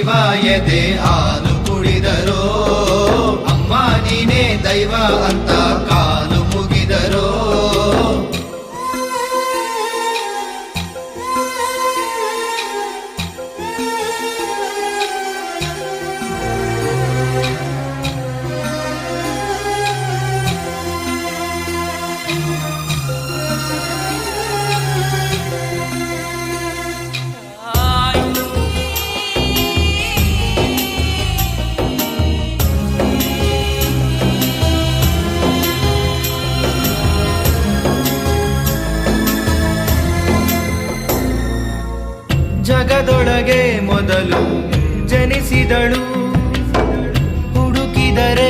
ಜೀವ ಎದೆ ಹಾಲು ಕುಡಿದರೋ, ಅಮ್ಮ ನೀನೇ ದೈವ ಅಂತ ಕಾಲು ಮುಗಿದರೋ. ಜಗದೊಳಗೆ ಮೊದಲು ಜನಿಸಿದಳು, ಹುಡುಕಿದರೆ